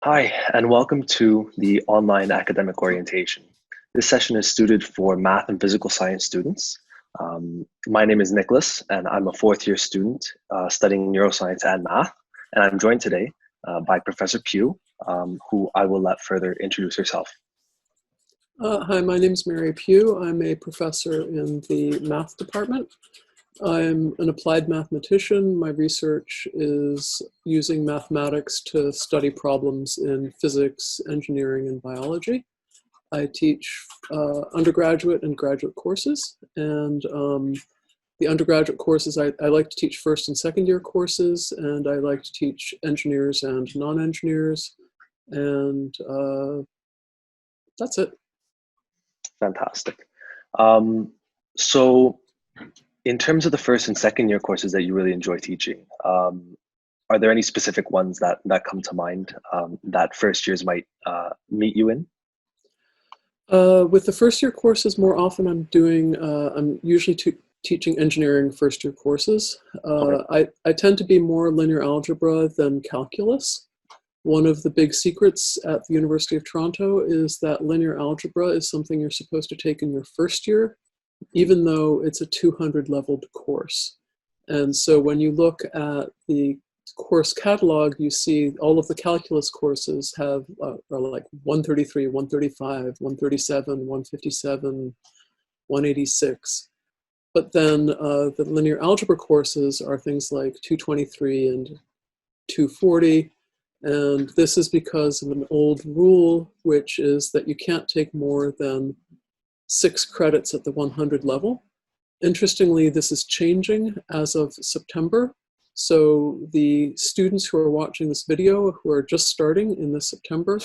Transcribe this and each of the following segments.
Hi, and welcome to the online academic orientation. This session is suited for math and physical science students. My name is Nicholas, and I'm a fourth-year student studying neuroscience and math. And I'm joined today by Professor Pugh, who I will let further introduce herself. Hi, my name is Mary Pugh. I'm a professor in the math department. I'm an applied mathematician. My research is using mathematics to study problems in physics, engineering, and biology. I teach undergraduate and graduate courses, and the undergraduate courses, I like to teach first and second year courses, and I like to teach engineers and non-engineers, and that's it. Fantastic. So in terms of the first and second year courses that you really enjoy teaching, are there any specific ones that come to mind that first years might meet you in? With the first year courses, more often I'm usually teaching engineering first year courses. Okay. I tend to be more linear algebra than calculus. One of the big secrets at the University of Toronto is that linear algebra is something you're supposed to take in your first year, even though it's a 200 leveled course. And so when you look at the course catalog, you see all of the calculus courses are like 133, 135, 137, 157, 186. But then the linear algebra courses are things like 223 and 240. And this is because of an old rule, which is that you can't take more than 6 credits at the 100 level. Interestingly, this is changing as of September. So the students who are watching this video, who are just starting in this September,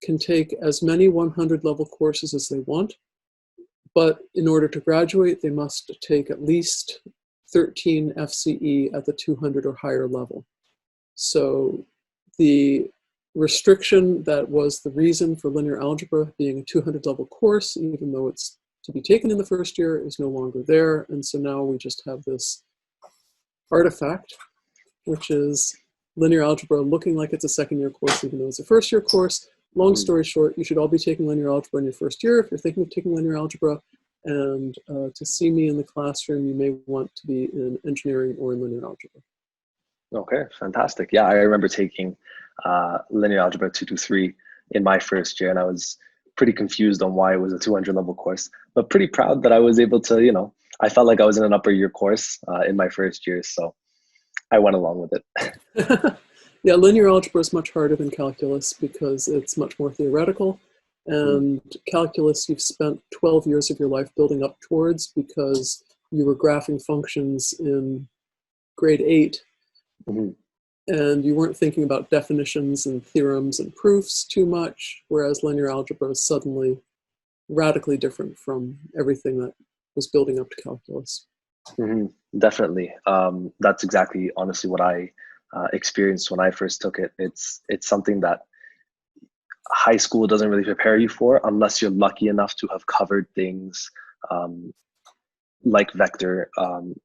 can take as many 100 level courses as they want. But in order to graduate, they must take at least 13 FCE at the 200 or higher level. So the restriction that was the reason for linear algebra being a 200 level course, even though it's to be taken in the first year, is no longer there. And so now we just have this artifact, which is linear algebra looking like it's a second year course, even though it's a first year course. Long story short, you should all be taking linear algebra in your first year if you're thinking of taking linear algebra. And to see me in the classroom, you may want to be in engineering or in linear algebra. Okay, fantastic. Yeah, I remember taking linear algebra 223 in my first year, and I was pretty confused on why it was a 200 level course, but pretty proud that I was able to, I felt like I was in an upper year course in my first year, so I went along with it. Yeah, linear algebra is much harder than calculus because it's much more theoretical. And calculus, you've spent 12 years of your life building up towards because you were graphing functions in grade 8. Mm-hmm. And you weren't thinking about definitions and theorems and proofs too much, whereas linear algebra is suddenly radically different from everything that was building up to calculus. Mm-hmm. Definitely. That's exactly, honestly, what I experienced when I first took it. It's something that high school doesn't really prepare you for unless you're lucky enough to have covered things like vector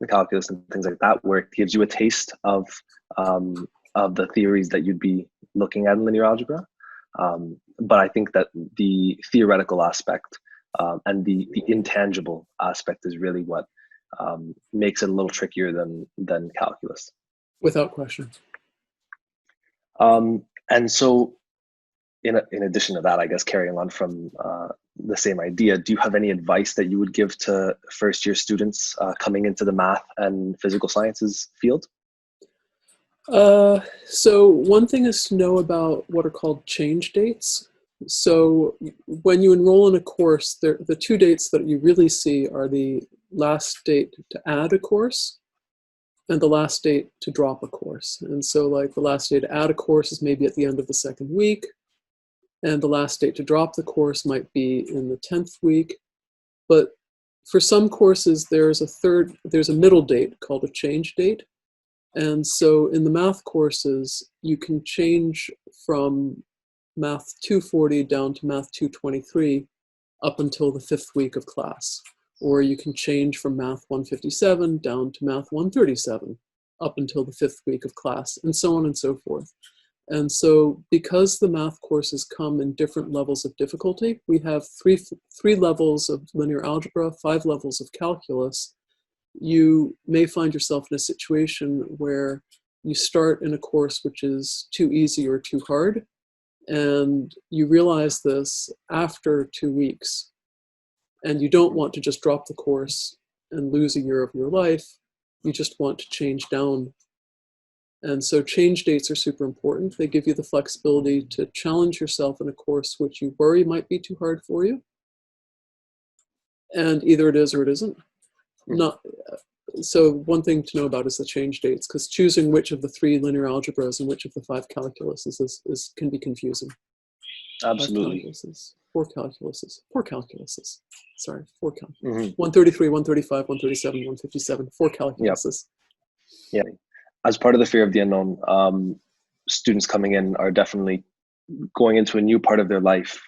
calculus and things like that, where it gives you a taste of the theories that you'd be looking at in linear algebra. But I think that the theoretical aspect and the intangible aspect is really what makes it a little trickier than calculus. Without question. And so in addition to that, I guess carrying on from the same idea, do you have any advice that you would give to first year students coming into the math and physical sciences field? So one thing is to know about what are called change dates. So when you enroll in a course, the 2 dates that you really see are the last date to add a course and the last date to drop a course. And so like the last date to add a course is maybe at the end of the 2nd week, and the last date to drop the course might be in the 10th week. But for some courses, there's a middle date called a change date. And so in the math courses, you can change from Math 240 down to Math 223 up until the 5th week of class. Or you can change from Math 157 down to Math 137 up until the 5th week of class, and so on and so forth. And so because the math courses come in different levels of difficulty, we have three levels of linear algebra, 5 levels of calculus. You may find yourself in a situation where you start in a course which is too easy or too hard, and you realize this after 2 weeks, and you don't want to just drop the course and lose a year of your life. You just want to change down. And so change dates are super important. They give you the flexibility to challenge yourself in a course which you worry might be too hard for you. And either it is or it isn't. Not, so one thing to know about is the change dates, because choosing which of the 3 linear algebras and which of the 5 calculuses can be confusing. Absolutely. 4 calculuses. Sorry, 4 calculuses. 133, 135, 137, 157, 4 calculuses. Yep. Yeah. As part of the fear of the unknown, students coming in are definitely going into a new part of their life.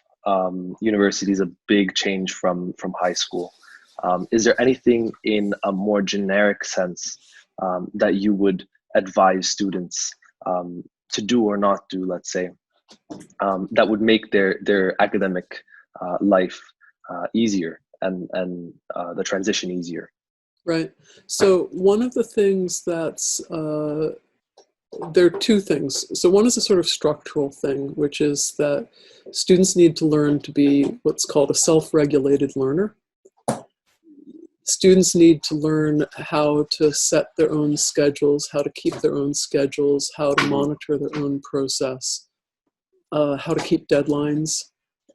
University is a big change from high school. Is there anything in a more generic sense that you would advise students to do or not do, let's say, that would make their academic life easier and the transition easier? Right. So one of the things that's, there are 2 things. So one is a sort of structural thing, which is that students need to learn to be what's called a self-regulated learner. Students need to learn how to set their own schedules, how to keep their own schedules, how to monitor their own process, how to keep deadlines.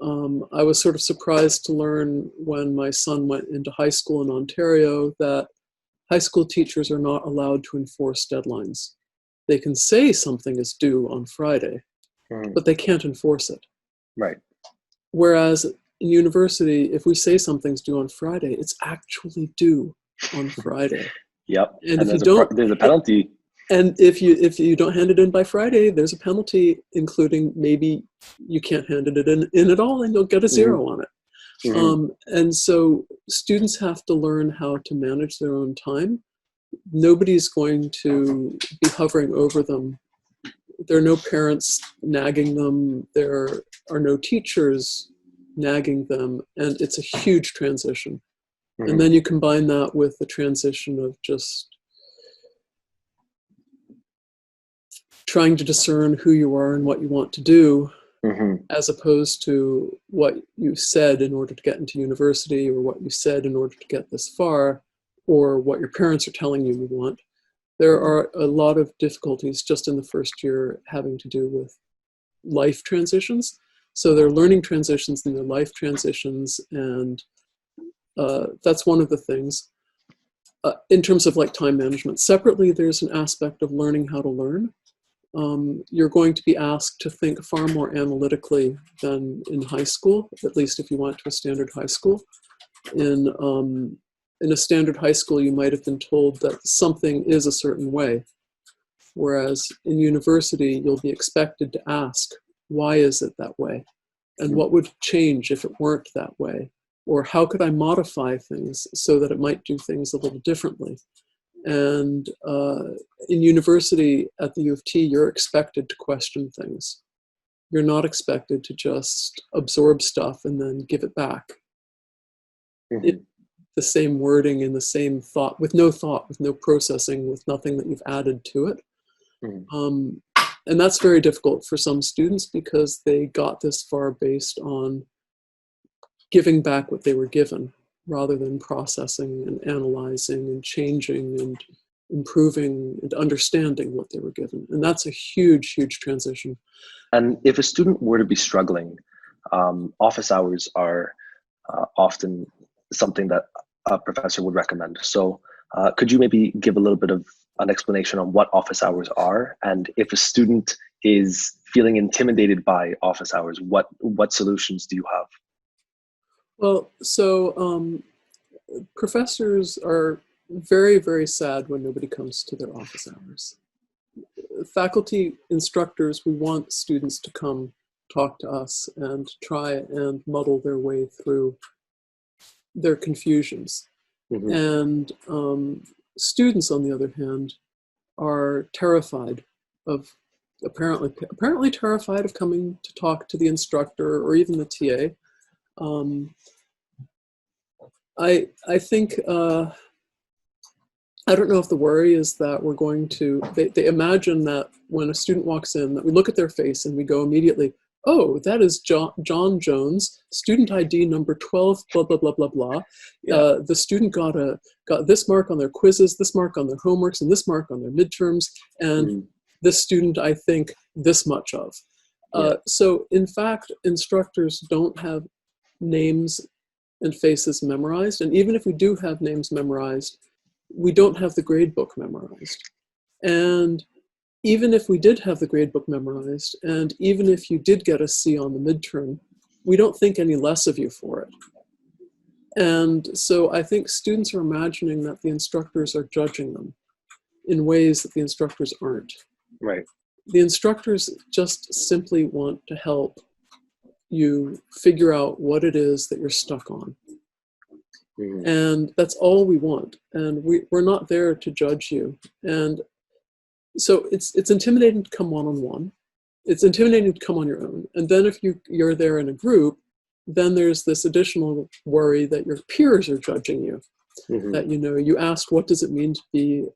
I was sort of surprised to learn when my son went into high school in Ontario that high school teachers are not allowed to enforce deadlines. They can say something is due on Friday, but they can't enforce it. Right. Whereas in university, if we say something's due on Friday, it's actually due on Friday. Yep. And if you don't, there's a penalty. And if you don't hand it in by Friday, there's a penalty, including maybe you can't hand it in at all, and you'll get a 0 on it. And so students have to learn how to manage their own time. Nobody's going to be hovering over them. There are no parents nagging them. There are no teachers nagging them, and it's a huge transition. And then you combine that with the transition of just trying to discern who you are and what you want to do, as opposed to what you said in order to get into university, or what you said in order to get this far, or what your parents are telling you you want. There are a lot of difficulties just in the first year having to do with life transitions. So there are learning transitions and there are life transitions, and that's one of the things. In terms of like time management, separately, there's an aspect of learning how to learn. You're going to be asked to think far more analytically than in high school, at least if you went to a standard high school. In a standard high school, you might have been told that something is a certain way, whereas in university, you'll be expected to ask, why is it that way? And what would change if it weren't that way? Or how could I modify things so that it might do things a little differently? And in university at the U of T, you're expected to question things. You're not expected to just absorb stuff and then give it back. The same wording and the same thought, with no processing, with nothing that you've added to it. And that's very difficult for some students because they got this far based on giving back what they were given, rather than processing and analyzing and changing and improving and understanding what they were given. And that's a huge, huge transition. And if a student were to be struggling, office hours are often something that a professor would recommend. So could you maybe give a little bit of an explanation on what office hours are? And if a student is feeling intimidated by office hours, what solutions do you have? Well, so professors are very, very sad when nobody comes to their office hours. Faculty instructors, we want students to come talk to us and try and muddle their way through their confusions. And students, on the other hand, are terrified of apparently terrified of coming to talk to the instructor or even the TA. I think, I don't know if the worry is that we're going to, they imagine that when a student walks in, that we look at their face and we go immediately, oh, that is John Jones, student ID number 12, blah, blah, blah, blah, blah. Yeah. The student got this mark on their quizzes, this mark on their homeworks, and this mark on their midterms, and this student I think this much of. So in fact, instructors don't have names and faces memorized, and even if we do have names memorized, we don't have the grade book memorized. And even if we did have the grade book memorized, and even if you did get a C on the midterm, we don't think any less of you for it. And so I think students are imagining that the instructors are judging them in ways that the instructors aren't. Right. The instructors just simply want to help you figure out what it is that you're stuck on. And that's all we want. And we're not there to judge you. And so it's intimidating to come one-on-one. It's intimidating to come on your own. And then if you're there in a group, then there's this additional worry that your peers are judging you. That, you asked, what does it mean to be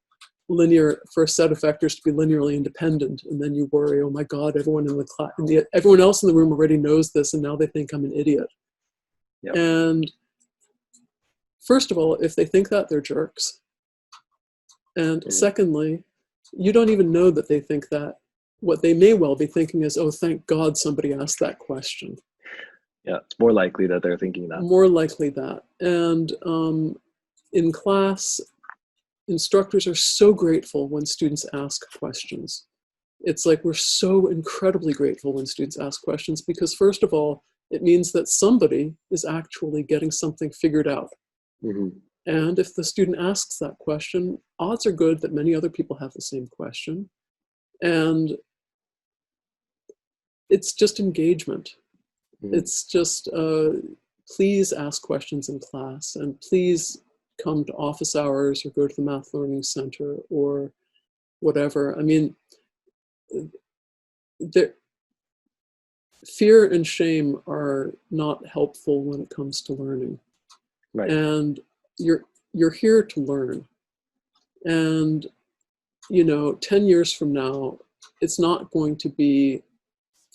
linear, for a set of vectors to be linearly independent? And then you worry, oh my God, everyone in the class, everyone else in the room already knows this, and now they think I'm an idiot. Yep. And first of all, if they think that, they're jerks. And secondly, you don't even know that they think that. What they may well be thinking is, oh, thank God somebody asked that question. Yeah, it's more likely that they're thinking that. More likely that. And in class, instructors are so grateful when students ask questions. It's like we're so incredibly grateful when students ask questions because, first of all, it means that somebody is actually getting something figured out. And if the student asks that question, odds are good that many other people have the same question. And it's just engagement. It's just, please ask questions in class, and please come to office hours or go to the Math Learning Center or whatever. I mean, fear and shame are not helpful when it comes to learning. Right. And you're here to learn. And 10 years from now, it's not going to be,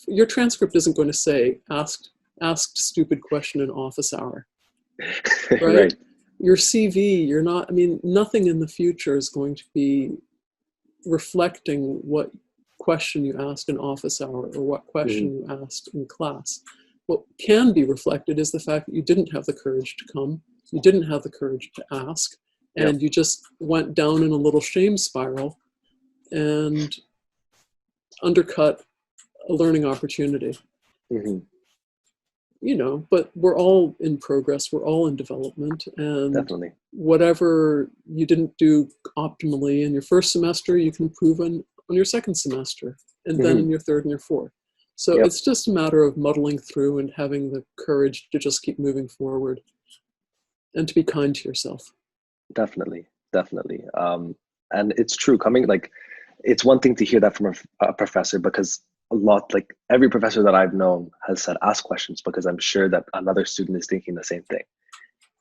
your transcript isn't going to say asked stupid question in office hour. Right? Your CV, nothing in the future is going to be reflecting what question you asked in office hour or what question you asked in class. What can be reflected is the fact that you didn't have the courage to come, you didn't have the courage to ask, and you just went down in a little shame spiral and undercut a learning opportunity. But we're all in progress, we're all in development, and Definitely. Whatever you didn't do optimally in your first semester, you can improve on your second semester, and then in your third and your fourth. So it's just a matter of muddling through and having the courage to just keep moving forward and to be kind to yourself. Definitely. And it's true, it's one thing to hear that from a professor, because every professor that I've known has said, ask questions, because I'm sure that another student is thinking the same thing.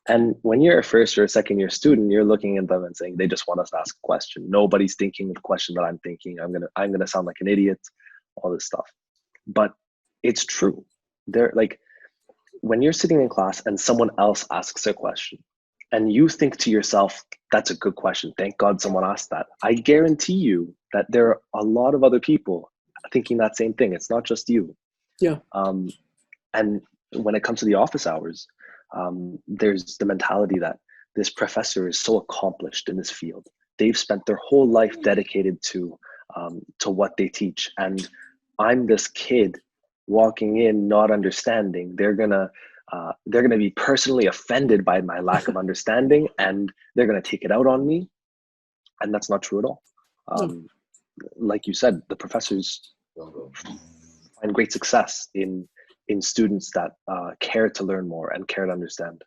And when you're a first or a second year student, you're looking at them and saying, they just want us to ask a question. Nobody's thinking the question that I'm thinking. I'm gonna sound like an idiot, all this stuff. But it's true. When you're sitting in class and someone else asks a question, and you think to yourself, that's a good question, thank God someone asked that. I guarantee you that there are a lot of other people thinking that same thing. It's not just you. Yeah. And when it comes to the office hours, there's the mentality that this professor is so accomplished in this field. They've spent their whole life dedicated to what they teach. And I'm this kid walking in, not understanding. They're gonna be personally offended by my lack of understanding, and they're gonna take it out on me. And that's not true at all. Like you said, the professors find great success in students that care to learn more and care to understand.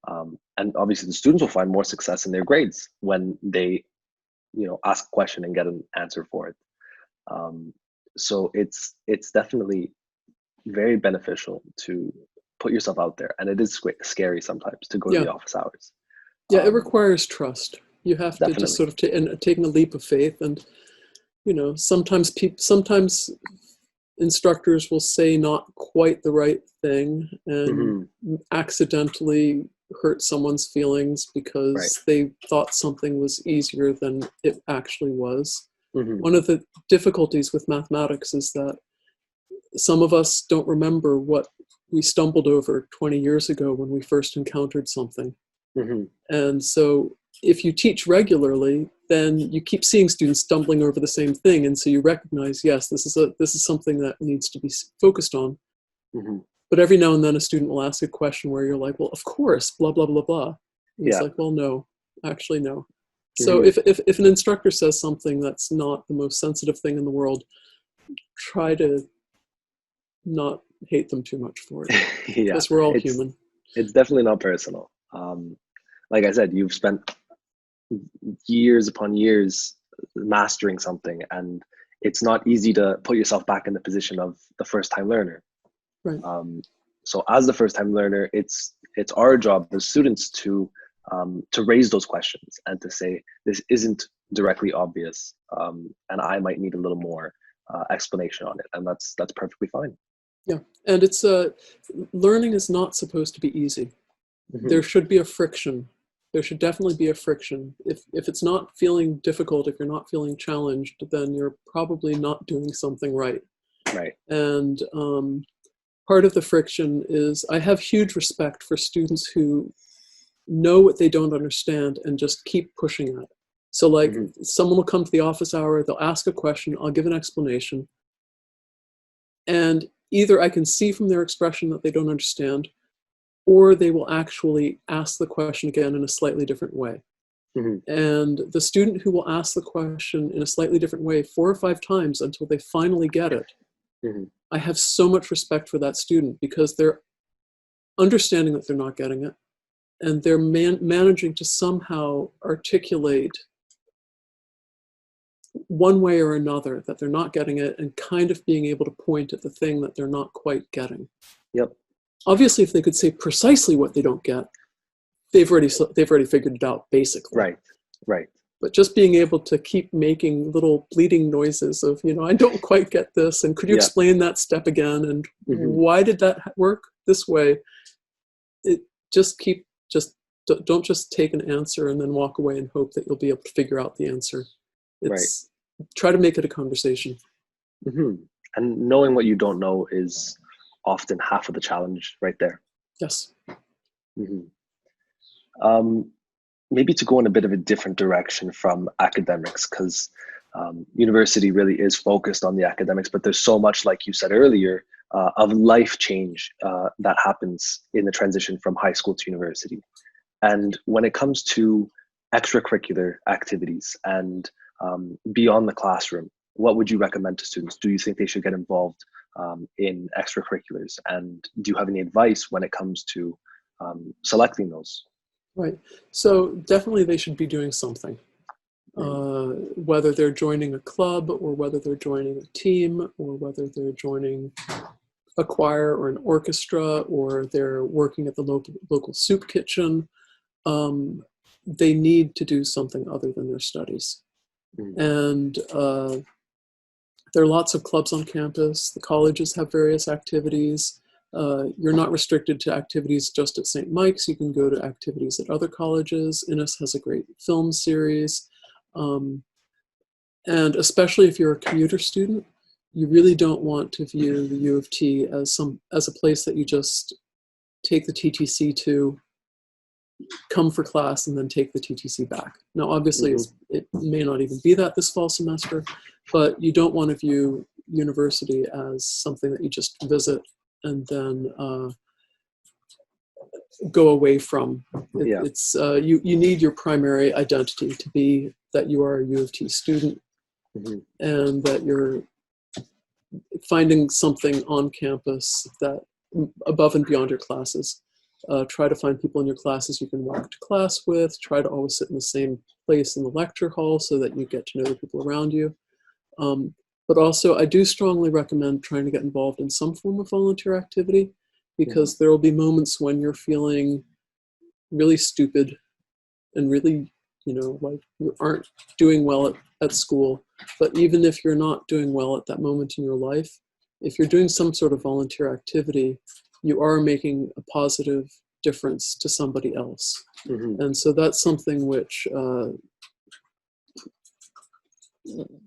And obviously the students will find more success in their grades when they ask a question and get an answer for it. So it's definitely very beneficial to put yourself out there, and it is scary sometimes to go to Yeah. the office hours. Yeah, it requires trust. You have to just Definitely. sort of taking a leap of faith, and sometimes instructors will say not quite the right thing and Hmm. accidentally hurt someone's feelings Right. because they thought something was easier than it actually was. Hmm. One of the difficulties with mathematics is that some of us don't remember what we stumbled over 20 years ago when we first encountered something. Hmm. And so if you teach regularly, then you keep seeing students stumbling over the same thing. And so you recognize, yes, this is something that needs to be focused on. Hmm. But every now and then a student will ask a question where you're like, well, of course, blah, blah, blah, blah. And it's Yeah. like, well, no, actually, no. So Hmm. if an instructor says something that's not the most sensitive thing in the world, try to not hate them too much for it, Yeah. because we're all It's human. it's definitely not personal. Like I said, you've spent years upon years mastering something, and it's not easy to put yourself back in the position of the first time learner. Right. um, so as the first time learner, it's our job as students to raise those questions and to say this isn't directly obvious, and I might need a little more explanation on it, and that's perfectly fine. Yeah. And it's learning is not supposed to be easy. Hmm. There should be a friction. There should definitely be a friction. If it's not feeling difficult, if you're not feeling challenged, then you're probably not doing something right. Right. And part of the friction is I have huge respect for students who know what they don't understand and just keep pushing at it. So like Hmm. someone will come to the office hour, they'll ask a question, I'll give an explanation, and either I can see from their expression that they don't understand, or they will actually ask the question again in a slightly different way. Hmm. And the student who will ask the question in a slightly different way 4 or 5 times until they finally get it, Hmm. I have so much respect for that student because they're understanding that they're not getting it, and they're managing to somehow articulate one way or another that they're not getting it, and kind of being able to point at the thing that they're not quite getting. Yep. Obviously, if they could say precisely what they don't get, they've already figured it out basically. Right. Right. But just being able to keep making little bleeding noises of, I don't quite get this, and could you Yeah. explain that step again, and Hmm. why did that work this way? It just don't just take an answer and then walk away and hope that you'll be able to figure out the answer. Right. It's Try to make it a conversation. Hmm. And knowing what you don't know is often half of the challenge right there. Yes. Hmm. Um, Maybe to go in a bit of a different direction from academics, because university really is focused on the academics, but there's so much, like you said earlier, of life change that happens in the transition from high school to university. And when it comes to extracurricular activities and beyond the classroom, what would you recommend to students? Do you think they should get involved in extracurriculars? And do you have any advice when it comes to selecting those? Right. So definitely they should be doing something. Mm. Whether they're joining a club, or whether they're joining a team, or whether they're joining a choir or an orchestra, or they're working at the local soup kitchen, they need to do something other than their studies. Mm. And there are lots of clubs on campus. The colleges have various activities. You're not restricted to activities just at St. Mike's. You can go to activities at other colleges. Innis has a great film series. Um, and especially if you're a commuter student, you really don't want to view the U of T as a place that you just take the TTC to, come for class, and then take the TTC back. Now, obviously, Mhm. it may not even be that this fall semester, but you don't want to view university as something that you just visit and then go away from. Yeah. You need your primary identity to be that you are a U of T student, Mhm. and that you're finding something on campus that above and beyond your classes. Try to find people in your classes you can walk to class with. Try to always sit in the same place in the lecture hall so that you get to know the people around you. But also, I do strongly recommend trying to get involved in some form of volunteer activity, because there will be moments when you're feeling really stupid and really, like you aren't doing well at school. But even if you're not doing well at that moment in your life, if you're doing some sort of volunteer activity, you are making a positive difference to somebody else. And so that's something which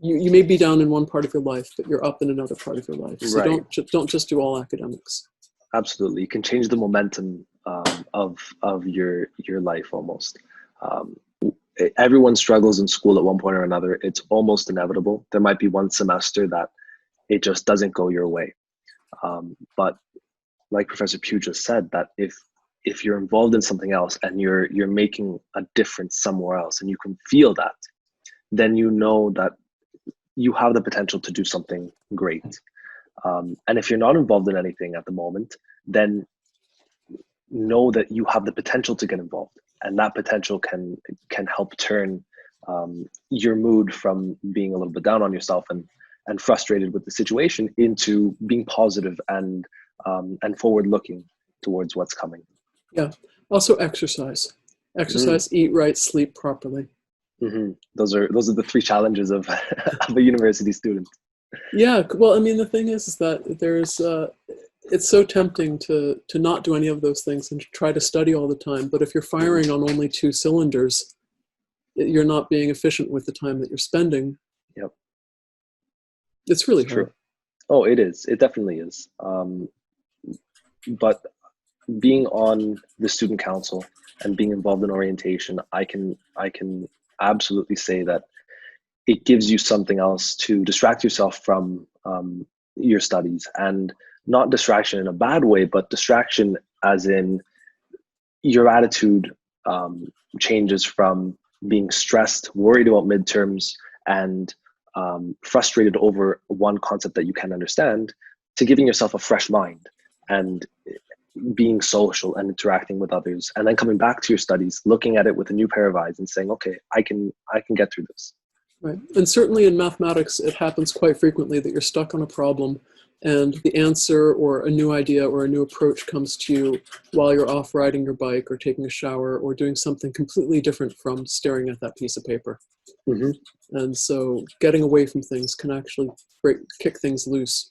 you may be down in one part of your life, but you're up in another part of your life. So Right. don't just do all academics. Absolutely. You can change the momentum of your life almost. Everyone struggles in school at one point or another. It's almost inevitable. There might be one semester that it just doesn't go your way. But like Professor Pugh just said, that if you're involved in something else and you're making a difference somewhere else and you can feel that, then you know that you have the potential to do something great. And if you're not involved in anything at the moment, then know that you have the potential to get involved, and that potential can help turn your mood from being a little bit down on yourself and frustrated with the situation into being positive and forward looking towards what's coming. Yeah. Also exercise. Exercise, eat right, sleep properly. Those are the three challenges of of a university student. Yeah. Well, I mean, the thing is that there's it's so tempting to not do any of those things and to try to study all the time. But if you're firing on only 2 cylinders, you're not being efficient with the time that you're spending. Yep. It's really True. hard. Oh, it is. It definitely is. But being on the student council and being involved in orientation, I can absolutely say that it gives you something else to distract yourself from your studies, and not distraction in a bad way, but distraction as in your attitude changes from being stressed, worried about midterms, and frustrated over one concept that you can't understand, to giving yourself a fresh mind and being social and interacting with others, and then coming back to your studies, looking at it with a new pair of eyes and saying, okay, I can get through this. Right. And certainly in mathematics, it happens quite frequently that you're stuck on a problem and the answer or a new idea or a new approach comes to you while you're off riding your bike or taking a shower or doing something completely different from staring at that piece of paper. And so getting away from things can actually kick things loose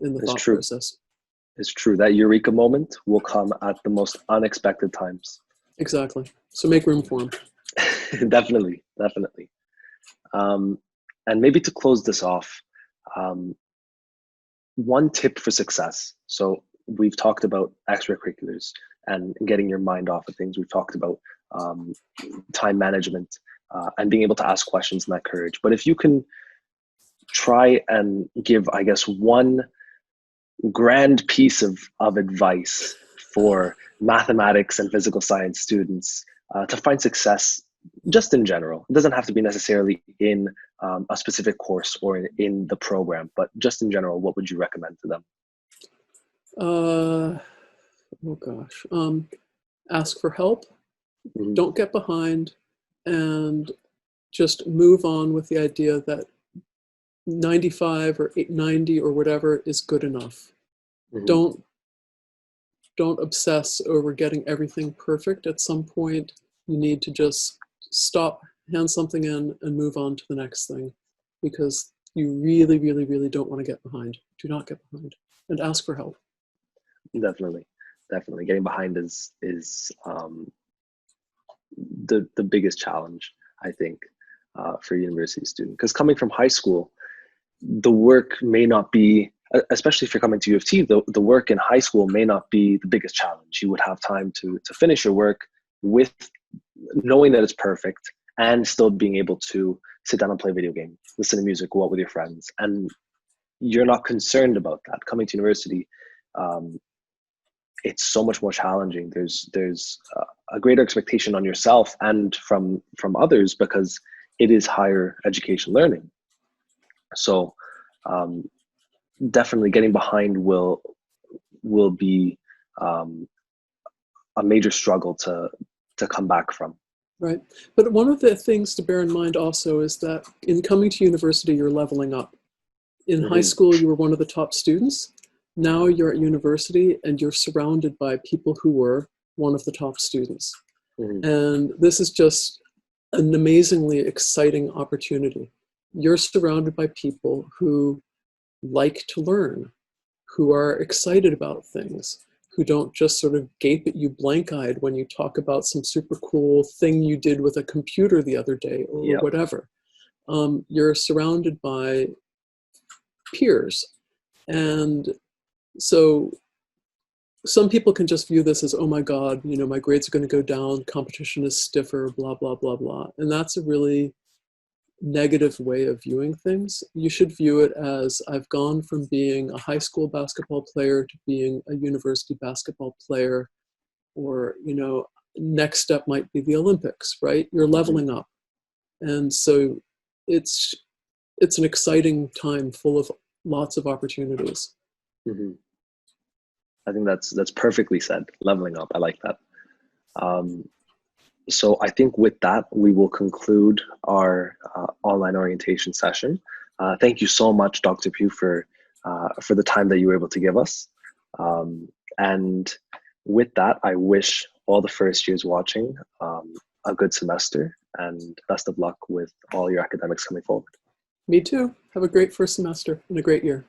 in the thought process. It's true. That eureka moment will come at the most unexpected times. Exactly. So make room for them. Definitely. And maybe to close this off, one tip for success. So we've talked about extracurriculars and getting your mind off of things. We've talked about time management and being able to ask questions and that courage. But if you can try and give, I guess, one grand piece of advice for mathematics and physical science students to find success just in general. It doesn't have to be necessarily in a specific course or in the program, but just in general, what would you recommend to them? Oh gosh. Ask for help. Don't get behind, and just move on with the idea that 95 or 90 or whatever is good enough. Don't obsess over getting everything perfect. At some point, you need to just stop, hand something in, and move on to the next thing, because you really, really, really don't want to get behind. Do not get behind, and ask for help. Definitely. Getting behind is the biggest challenge, I think, for a university student. Because coming from high school, the work may not be, especially if you're coming to U of T, the work in high school may not be the biggest challenge. You would have time to finish your work with knowing that it's perfect and still being able to sit down and play video games, listen to music, go out with your friends. And you're not concerned about that. Coming to university, it's so much more challenging. There's a greater expectation on yourself and from others, because it is higher education learning. So definitely getting behind will be a major struggle to come back from. Right. But one of the things to bear in mind also is that in coming to university, you're leveling up. In high Mm-hmm. school, you were one of the top students. Now you're at university and you're surrounded by people who were one of the top students. Mm-hmm. And this is just an amazingly exciting opportunity. You're surrounded by people who like to learn, who are excited about things, who don't just sort of gape at you blank-eyed when you talk about some super cool thing you did with a computer the other day or Yep. whatever. You're surrounded by peers. And so some people can just view this as, oh my God, my grades are going to go down, competition is stiffer, blah, blah, blah, blah. And that's a really negative way of viewing things. You should view it as, I've gone from being a high school basketball player to being a university basketball player, or, next step might be the Olympics, right? You're Mm-hmm. leveling up. And so it's an exciting time full of lots of opportunities. Mm-hmm. I think that's perfectly said. Leveling up. I like that. So I think with that, we will conclude our online orientation session. Thank you so much, Dr. Pugh, for the time that you were able to give us. And with that, I wish all the first years watching a good semester and best of luck with all your academics coming forward. Me too. Have a great first semester and a great year.